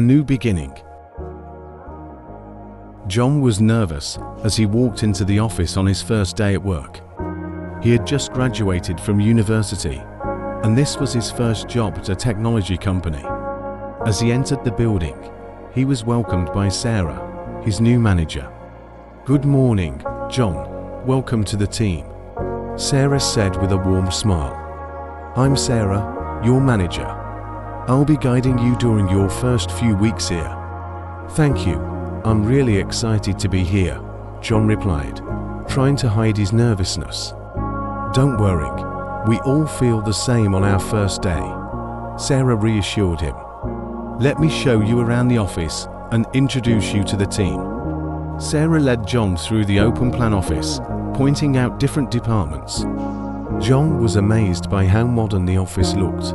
a new beginning. John was nervous as he walked into the office on his first day at work. He had just graduated from university, and this was his first job at a technology company. As he entered the building, he was welcomed by Sarah, his new manager. "Good morning, John. Welcome to the team," Sarah said with a warm smile. "I'm Sarah, your manager. I'll be guiding you during your first few weeks here." "Thank you. I'm really excited to be here," John replied, trying to hide his nervousness. "Don't worry, we all feel the same on our first day," Sarah reassured him. "Let me show you around the office and introduce you to the team." Sarah led John through the open-plan office, pointing out different departments. John was amazed by how modern the office looked.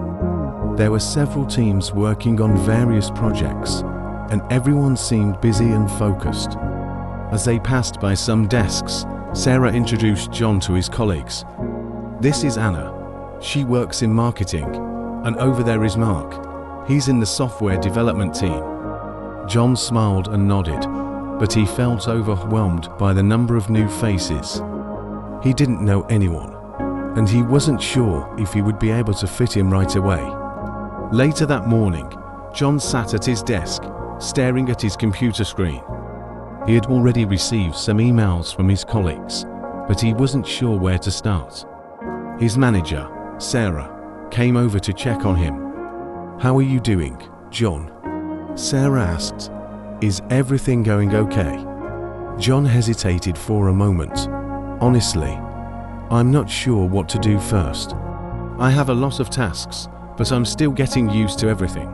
There were several teams working on various projects, and everyone seemed busy and focused. As they passed by some desks, Sarah introduced John to his colleagues. "This is Anna. She works in marketing, and over there is Mark. He's in the software development team." John smiled and nodded, but he felt overwhelmed by the number of new faces. He didn't know anyone, and he wasn't sure if he would be able to fit in right away. Later that morning, John sat at his desk, staring at his computer screen. He had already received some emails from his colleagues, but he wasn't sure where to start. His manager, Sarah, came over to check on him. "How are you doing, John?" Sarah asked. "Is everything going okay?" John hesitated for a moment. "Honestly, I'm not sure what to do first. I have a lot of tasks, but I'm still getting used to everything."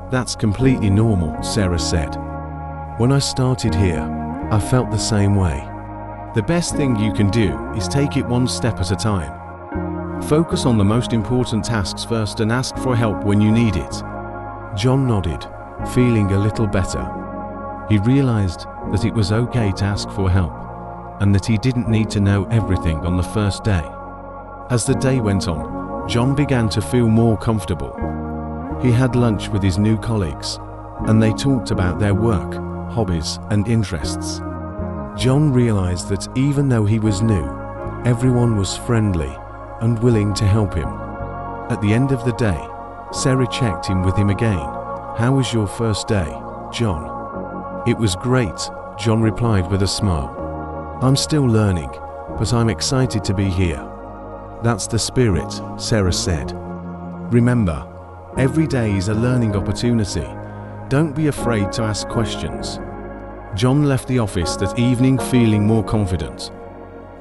"That's completely normal," Sarah said. "When I started here, I felt the same way. The best thing you can do is take it one step at a time. Focus on the most important tasks first and ask for help when you need it." John nodded, feeling a little better. He realized that it was okay to ask for help, and that he didn't need to know everything on the first day. As the day went on, John began to feel more comfortable. He had lunch with his new colleagues, and they talked about their work, hobbies, and interests. John realized that even though he was new, everyone was friendly and willing to help him. At the end of the day, Sarah checked in with him again. "How was your first day, John?" "It was great," John replied with a smile. "I'm still learning, but I'm excited to be here." "That's the spirit," Sarah said. "Remember, every day is a learning opportunity. Don't be afraid to ask questions." John left the office that evening feeling more confident.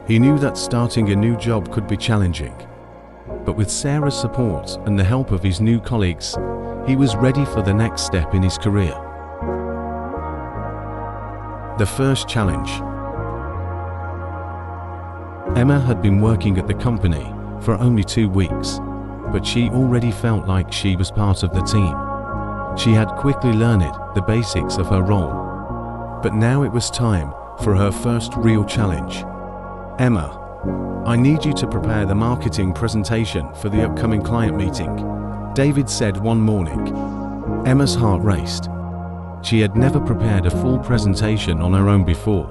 He knew that starting a new job could be challenging, but with Sarah's support and the help of his new colleagues, he was ready for the next step in his career. The first challenge. Emma had been working at the company for only 2 weeks, but she already felt like she was part of the team. She had quickly learned the basics of her role, but now it was time for her first real challenge. "Emma, I need you to prepare the marketing presentation for the upcoming client meeting," David said one morning. Emma's heart raced. She had never prepared a full presentation on her own before.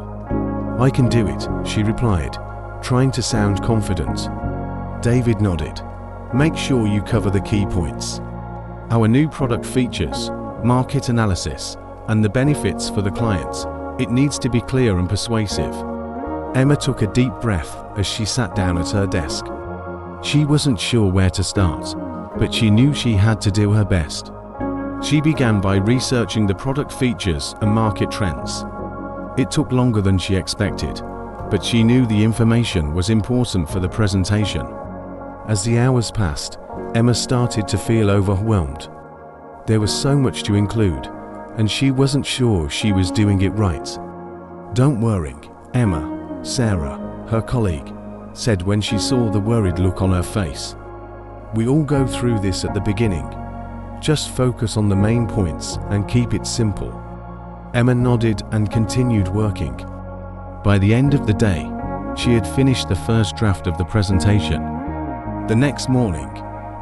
"I can do it," she replied, trying to sound confident. David nodded. "Make sure you cover the key points. Our new product features, market analysis, and the benefits for the clients. It needs to be clear and persuasive." Emma took a deep breath as she sat down at her desk. She wasn't sure where to start, but she knew she had to do her best. She began by researching the product features and market trends. It took longer than she expected, but she knew the information was important for the presentation. As the hours passed, Emma started to feel overwhelmed. There was so much to include, and she wasn't sure she was doing it right. "Don't worry, Emma," Sarah, her colleague, said when she saw the worried look on her face. "We all go through this at the beginning. Just focus on the main points and keep it simple." Emma nodded and continued working. By the end of the day, she had finished the first draft of the presentation. The next morning,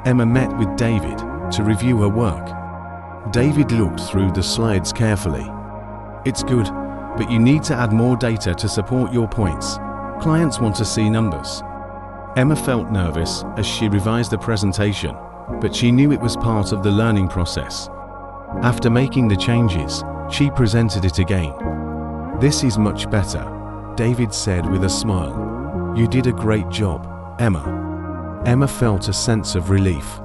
Emma met with David to review her work. David looked through the slides carefully. It's good, but you need to add more data to support your points. Clients want to see numbers. Emma felt nervous as she revised the presentation, but she knew it was part of the learning process. After making the changes, she presented it again. "This is much better," David said with a smile. "You did a great job, Emma." Emma felt a sense of relief.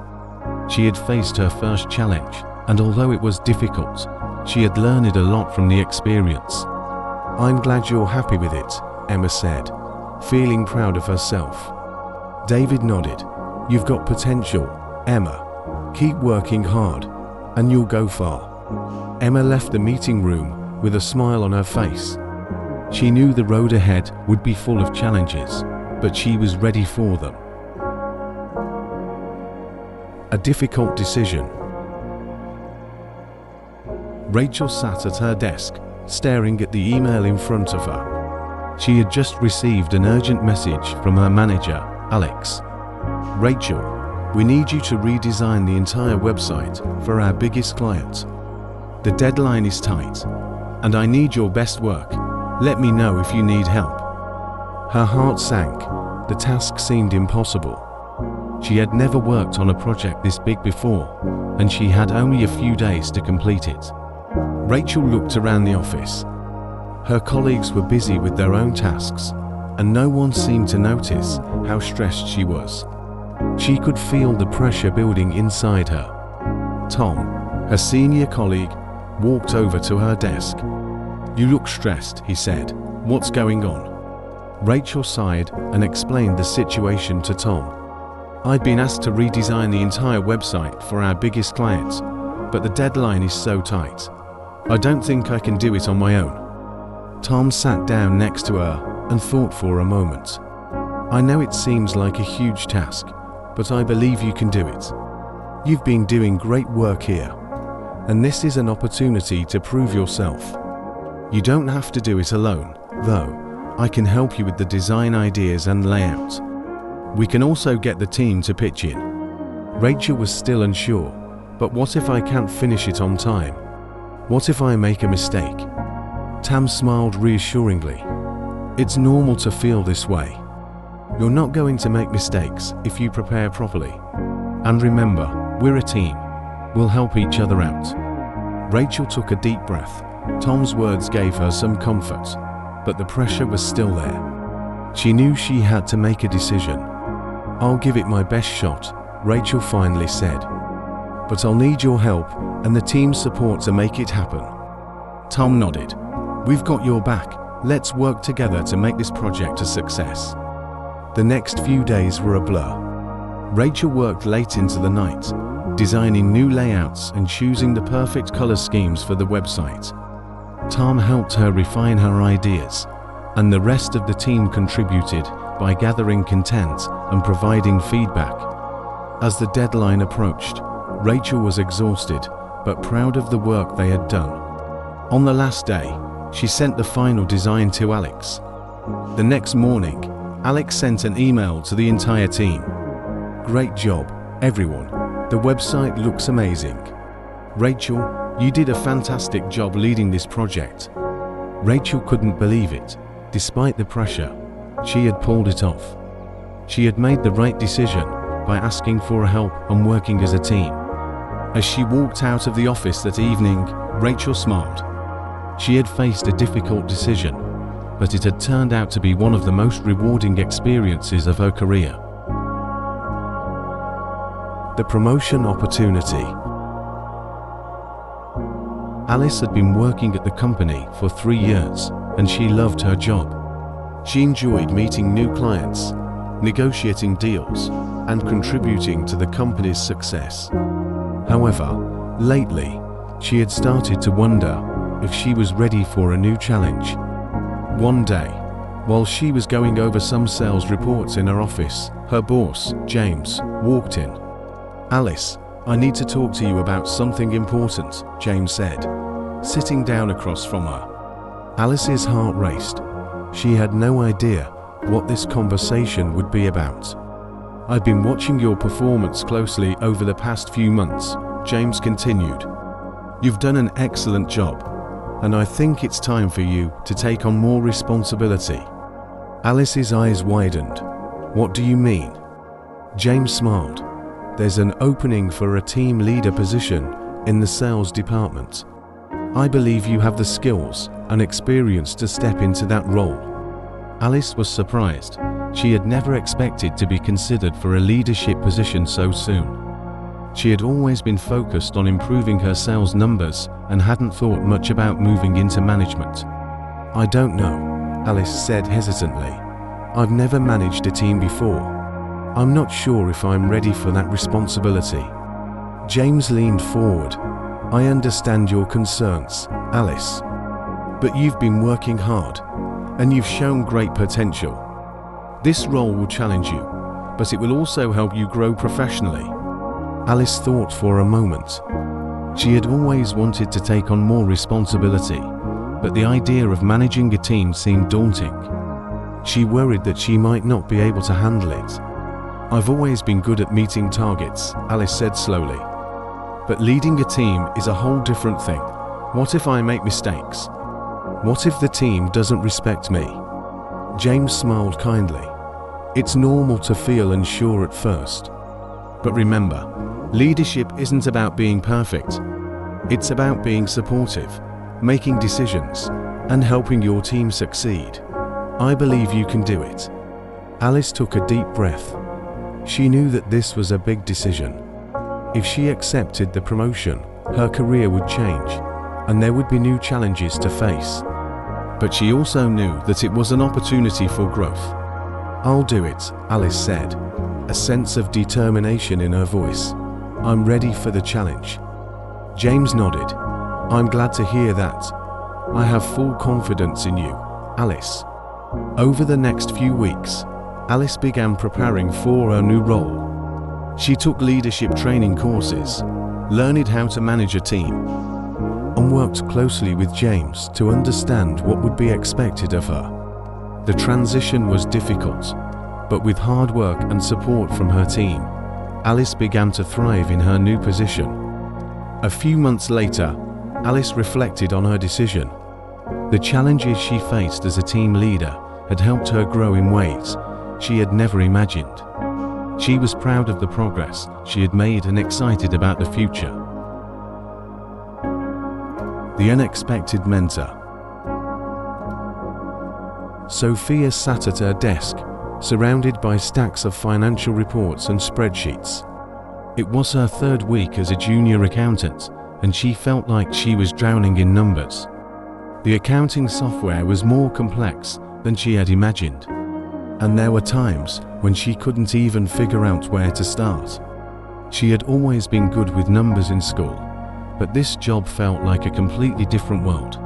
She had faced her first challenge, and although it was difficult, she had learned a lot from the experience. "I'm glad you're happy with it," Emma said, feeling proud of herself. David nodded. "You've got potential, Emma. Keep working hard, and you'll go far." Emma left the meeting room with a smile on her face. She knew the road ahead would be full of challenges, but she was ready for them. A difficult decision. Rachel sat at her desk, staring at the email in front of her. She had just received an urgent message from her manager, Alex. "Rachel, we need you to redesign the entire website for our biggest client. The deadline is tight, and I need your best work. Let me know if you need help." Her heart sank. The task seemed impossible. She had never worked on a project this big before, and she had only a few days to complete it. Rachel looked around the office. Her colleagues were busy with their own tasks, and no one seemed to notice how stressed she was. She could feel the pressure building inside her. Tom, her senior colleague, walked over to her desk. "You look stressed," he said. "What's going on?" Rachel sighed and explained the situation to Tom. "I've been asked to redesign the entire website for our biggest client, but the deadline is so tight. I don't think I can do it on my own." Tom sat down next to her and thought for a moment. "I know it seems like a huge task, but I believe you can do it. You've been doing great work here, and this is an opportunity to prove yourself. You don't have to do it alone, though. I can help you with the design ideas and layout. We can also get the team to pitch in." Rachel was still unsure. "But what if I can't finish it on time? What if I make a mistake?" Tam smiled reassuringly. "It's normal to feel this way. You're not going to make mistakes if you prepare properly. And remember, we're a team. We'll help each other out." Rachel took a deep breath. Tom's words gave her some comfort, but the pressure was still there. She knew she had to make a decision. "I'll give it my best shot," Rachel finally said. "But I'll need your help and the team's support to make it happen." Tom nodded. "We've got your back. Let's work together to make this project a success." The next few days were a blur. Rachel worked late into the night, designing new layouts and choosing the perfect color schemes for the website. Tom helped her refine her ideas, and the rest of the team contributed by gathering content and providing feedback. As the deadline approached, Rachel was exhausted, but proud of the work they had done. On the last day, she sent the final design to Alex. The next morning, Alex sent an email to the entire team. "Great job, everyone. The website looks amazing. Rachel, you did a fantastic job leading this project." Rachel couldn't believe it. Despite the pressure, she had pulled it off. She had made the right decision by asking for help and working as a team. As she walked out of the office that evening, Rachel smiled. She had faced a difficult decision, but it had turned out to be one of the most rewarding experiences of her career. The promotion opportunity. Alice had been working at the company for 3 years, and she loved her job. She enjoyed meeting new clients, negotiating deals, and contributing to the company's success. However, lately, she had started to wonder if she was ready for a new challenge. One day, while she was going over some sales reports in her office, her boss, James, walked in. "Alice, I need to talk to you about something important," James said, sitting down across from her. Alice's heart raced. She had no idea what this conversation would be about. "I've been watching your performance closely over the past few months," James continued. You've done an excellent job, and I think it's time for you to take on more responsibility." Alice's eyes widened. "What do you mean?" James smiled. "There's an opening for a team leader position in the sales department. I believe you have the skills and experience to step into that role." Alice was surprised. She had never expected to be considered for a leadership position so soon. She had always been focused on improving her sales numbers and hadn't thought much about moving into management. "I don't know," Alice said hesitantly. "I've never managed a team before. I'm not sure if I'm ready for that responsibility." James leaned forward. "I understand your concerns, Alice. But you've been working hard, and you've shown great potential. This role will challenge you, but it will also help you grow professionally." Alice thought for a moment. She had always wanted to take on more responsibility, but the idea of managing a team seemed daunting. She worried that she might not be able to handle it. "I've always been good at meeting targets," Alice said slowly. "But leading a team is a whole different thing. What if I make mistakes? What if the team doesn't respect me?" James smiled kindly. "It's normal to feel unsure at first. But remember, leadership isn't about being perfect. It's about being supportive, making decisions, and helping your team succeed. I believe you can do it." Alice took a deep breath. She knew that this was a big decision. If she accepted the promotion, her career would change, and there would be new challenges to face. But she also knew that it was an opportunity for growth. "I'll do it," Alice said, a sense of determination in her voice. "I'm ready for the challenge." James nodded. "I'm glad to hear that. I have full confidence in you, Alice." Over the next few weeks, Alice began preparing for her new role. She took leadership training courses, learned how to manage a team, and worked closely with James to understand what would be expected of her. The transition was difficult, but with hard work and support from her team, Alice began to thrive in her new position. A few months later, Alice reflected on her decision. The challenges she faced as a team leader had helped her grow in ways she had never imagined. She was proud of the progress she had made and excited about the future. The unexpected mentor. Sophia sat at her desk, surrounded by stacks of financial reports and spreadsheets. It was her third week as a junior accountant, and she felt like she was drowning in numbers. The accounting software was more complex than she had imagined, and there were times when she couldn't even figure out where to start. She had always been good with numbers in school, but this job felt like a completely different world.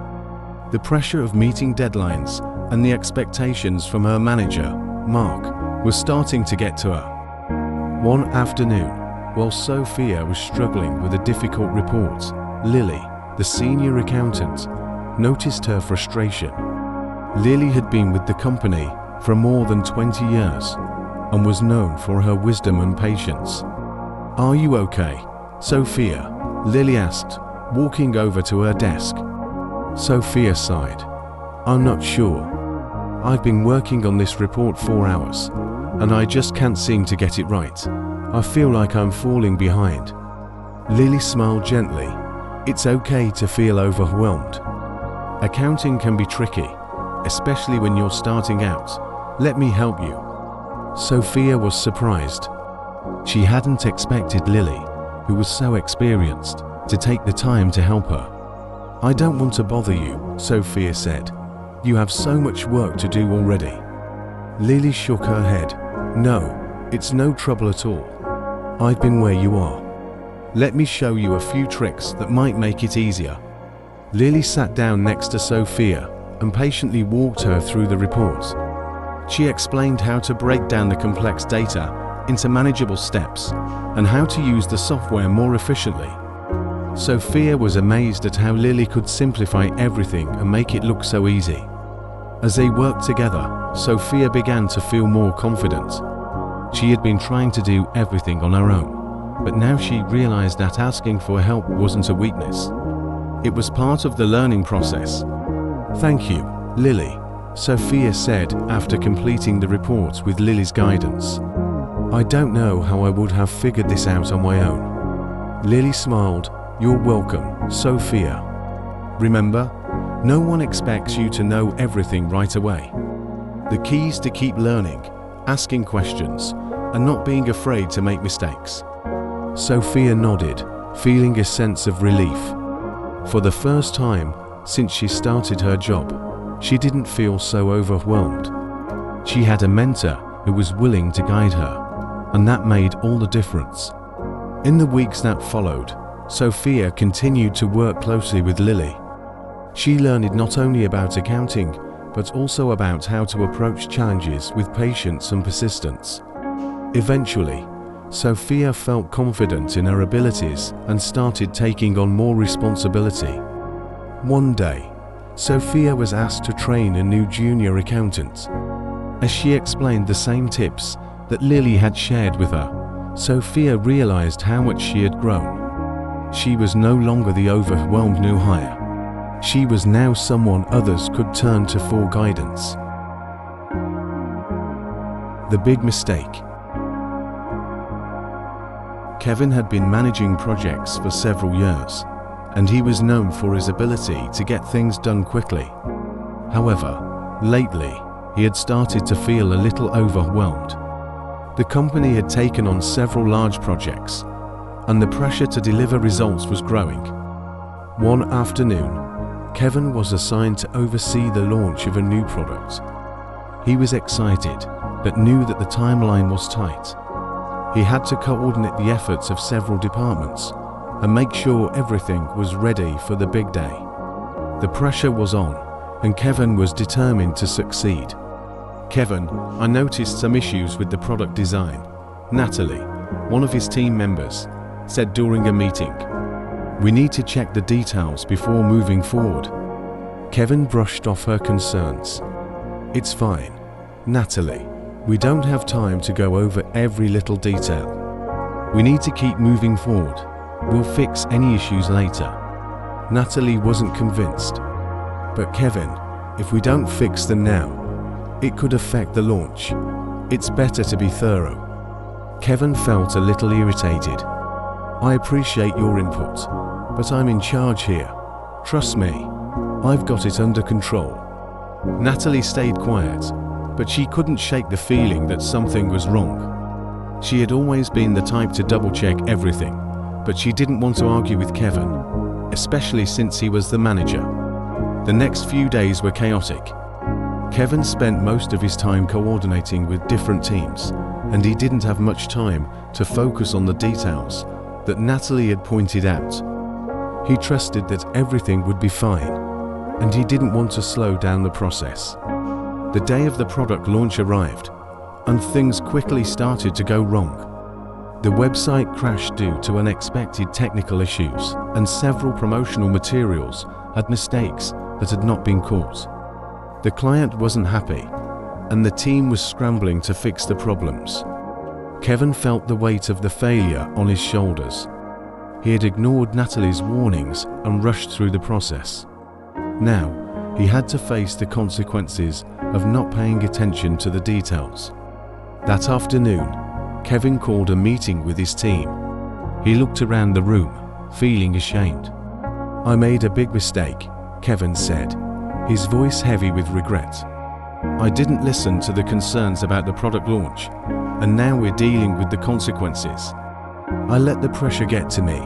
The pressure of meeting deadlines and the expectations from her manager, Mark, was starting to get to her. One afternoon, while Sophia was struggling with a difficult report, Lily, the senior accountant, noticed her frustration. Lily had been with the company for more than 20 years and was known for her wisdom and patience. "Are you okay, Sophia?" Lily asked, walking over to her desk. Sophia sighed. "I'm not sure. I've been working on this report 4 hours, and I just can't seem to get it right. I feel like I'm falling behind." Lily smiled gently. "It's okay to feel overwhelmed. Accounting can be tricky, especially when you're starting out. Let me help you." Sophia was surprised. She hadn't expected Lily, who was so experienced, to take the time to help her. "I don't want to bother you," Sophia said. "You have so much work to do already." Lily shook her head. "No, it's no trouble at all. I've been where you are. Let me show you a few tricks that might make it easier." Lily sat down next to Sophia and patiently walked her through the report. She explained how to break down the complex data into manageable steps and how to use the software more efficiently. Sophia was amazed at how Lily could simplify everything and make it look so easy. As they worked together, Sophia began to feel more confident. She had been trying to do everything on her own, but now she realized that asking for help wasn't a weakness. It was part of the learning process. Thank you, Lily, Sophia said after completing the report with Lily's guidance. I don't know how I would have figured this out on my own. Lily smiled. You're welcome, Sophia. Remember, no one expects you to know everything right away. The key is to keep learning, asking questions, and not being afraid to make mistakes. Sophia nodded, feeling a sense of relief. For the first time since she started her job, she didn't feel so overwhelmed. She had a mentor who was willing to guide her, and that made all the difference. In the weeks that followed, Sophia continued to work closely with Lily. She learned not only about accounting, but also about how to approach challenges with patience and persistence. Eventually, Sophia felt confident in her abilities and started taking on more responsibility. One day, Sophia was asked to train a new junior accountant. As she explained the same tips that Lily had shared with her, Sophia realized how much she had grown. She was no longer the overwhelmed new hire. She was now someone others could turn to for guidance. The big mistake. Kevin had been managing projects for several years, and he was known for his ability to get things done quickly. However, lately, he had started to feel a little overwhelmed. The company had taken on several large projects, and the pressure to deliver results was growing. One afternoon, Kevin was assigned to oversee the launch of a new product. He was excited, but knew that the timeline was tight. He had to coordinate the efforts of several departments and make sure everything was ready for the big day. The pressure was on, and Kevin was determined to succeed. Kevin, I noticed some issues with the product design, Natalie, one of his team members, said during a meeting. We need to check the details before moving forward. Kevin brushed off her concerns. It's fine, Natalie. We don't have time to go over every little detail. We need to keep moving forward. We'll fix any issues later. Natalie wasn't convinced. But Kevin, if we don't fix them now, it could affect the launch. It's better to be thorough. Kevin felt a little irritated. I appreciate your input, but I'm in charge here. Trust me, I've got it under control. Natalie stayed quiet, but she couldn't shake the feeling that something was wrong. She had always been the type to double-check everything, but she didn't want to argue with Kevin, especially since he was the manager. The next few days were chaotic. Kevin spent most of his time coordinating with different teams, and he didn't have much time to focus on the details that Natalie had pointed out. He trusted that everything would be fine, and he didn't want to slow down the process. The day of the product launch arrived, and things quickly started to go wrong. The website crashed due to unexpected technical issues, and several promotional materials had mistakes that had not been caught. The client wasn't happy, and the team was scrambling to fix the problems. Kevin felt the weight of the failure on his shoulders. He had ignored Natalie's warnings and rushed through the process. Now, he had to face the consequences of not paying attention to the details. That afternoon, Kevin called a meeting with his team. He looked around the room, feeling ashamed. I made a big mistake, Kevin said, his voice heavy with regret. I didn't listen to the concerns about the product launch, and now we're dealing with the consequences. I let the pressure get to me,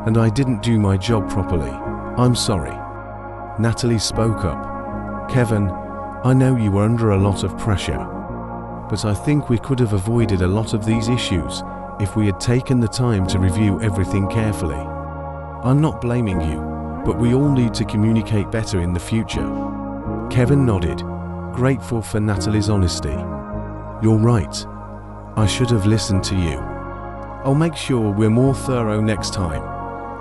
and I didn't do my job properly. I'm sorry. Natalie spoke up. Kevin, I know you were under a lot of pressure, but I think we could have avoided a lot of these issues if we had taken the time to review everything carefully. I'm not blaming you, but we all need to communicate better in the future. Kevin nodded, grateful for Natalie's honesty. You're right. I should have listened to you. I'll make sure we're more thorough next time,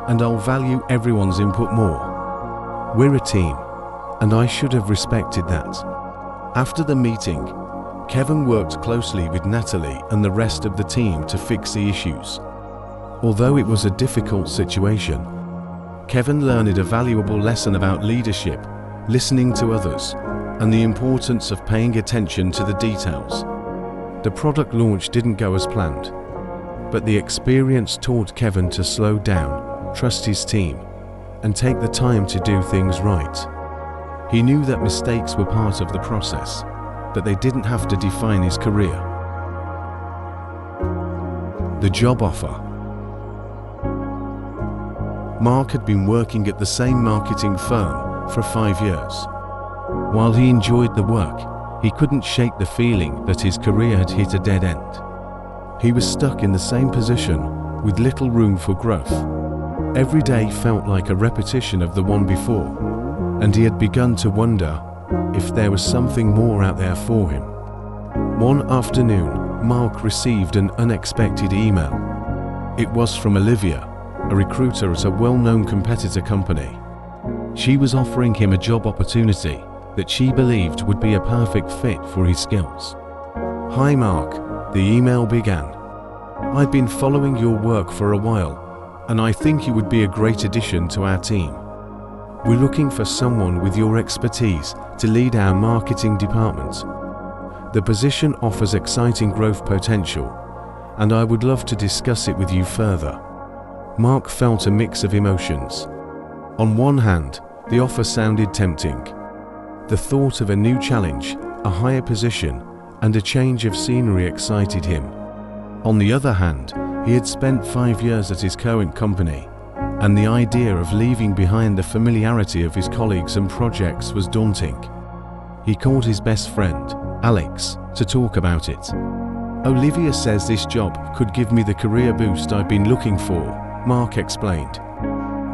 and I'll value everyone's input more. We're a team, and I should have respected that. After the meeting, Kevin worked closely with Natalie and the rest of the team to fix the issues. Although it was a difficult situation, Kevin learned a valuable lesson about leadership, listening to others, and the importance of paying attention to the details. The product launch didn't go as planned, but the experience taught Kevin to slow down, trust his team, and take the time to do things right. He knew that mistakes were part of the process, but they didn't have to define his career. The job offer. Mark had been working at the same marketing firm for 5 years. While he enjoyed the work, he couldn't shake the feeling that his career had hit a dead end. He was stuck in the same position with little room for growth. Every day felt like a repetition of the one before, and he had begun to wonder if there was something more out there for him. One afternoon, Mark received an unexpected email. It was from Olivia, a recruiter at a well-known competitor company. She was offering him a job opportunity that she believed would be a perfect fit for his skills. "Hi Mark," the email began. "I've been following your work for a while, and I think you would be a great addition to our team. We're looking for someone with your expertise to lead our marketing department. The position offers exciting growth potential, and I would love to discuss it with you further." Mark felt a mix of emotions. On one hand, the offer sounded tempting. The thought of a new challenge, a higher position, and a change of scenery excited him. On the other hand, he had spent 5 years at his current company, and the idea of leaving behind the familiarity of his colleagues and projects was daunting. He called his best friend, Alex, to talk about it. "Olivia says this job could give me the career boost I've been looking for," Mark explained.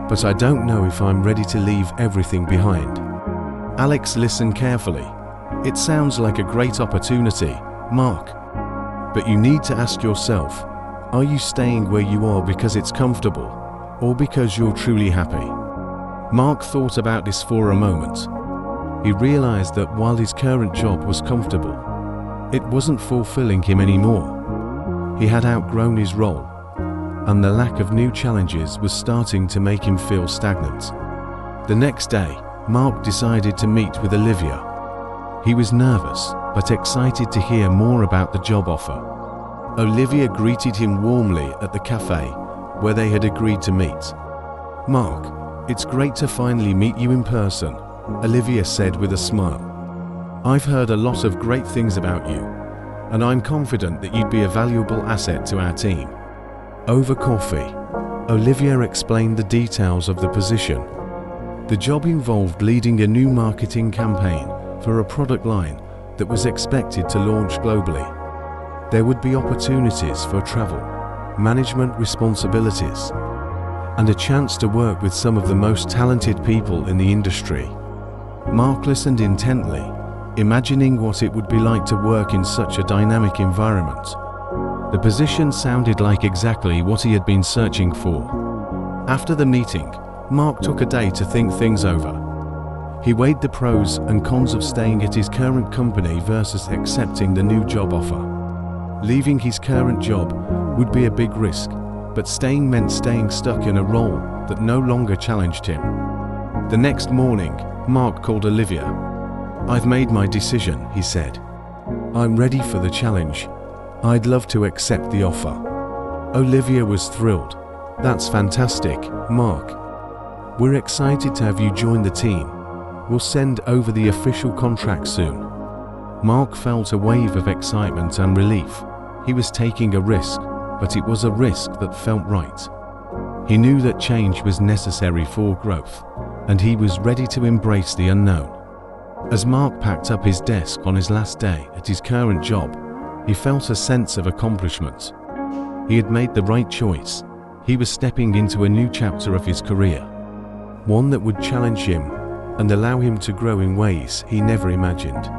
"But I don't know if I'm ready to leave everything behind." Alex listened carefully. "It sounds like a great opportunity, Mark. But you need to ask yourself, are you staying where you are because it's comfortable, or because you're truly happy?" Mark thought about this for a moment. He realized that while his current job was comfortable, it wasn't fulfilling him anymore. He had outgrown his role, and the lack of new challenges was starting to make him feel stagnant. The next day, Mark decided to meet with Olivia. He was nervous, but excited to hear more about the job offer. Olivia greeted him warmly at the cafe where they had agreed to meet. "Mark, it's great to finally meet you in person," Olivia said with a smile. "I've heard a lot of great things about you, and I'm confident that you'd be a valuable asset to our team." Over coffee, Olivia explained the details of the position. The job involved leading a new marketing campaign for a product line that was expected to launch globally. There would be opportunities for travel, management responsibilities, and a chance to work with some of the most talented people in the industry. Mark listened intently, imagining what it would be like to work in such a dynamic environment. The position sounded like exactly what he had been searching for. After the meeting, Mark took a day to think things over. He weighed the pros and cons of staying at his current company versus accepting the new job offer. Leaving his current job would be a big risk, but staying meant staying stuck in a role that no longer challenged him. The next morning, Mark called Olivia. "I've made my decision," he said. "I'm ready for the challenge. I'd love to accept the offer." Olivia was thrilled. "That's fantastic, Mark. We're excited to have you join the team. We'll send over the official contract soon." Mark felt a wave of excitement and relief. He was taking a risk, but it was a risk that felt right. He knew that change was necessary for growth, and he was ready to embrace the unknown. As Mark packed up his desk on his last day at his current job, he felt a sense of accomplishment. He had made the right choice. He was stepping into a new chapter of his career, one that would challenge him and allow him to grow in ways he never imagined.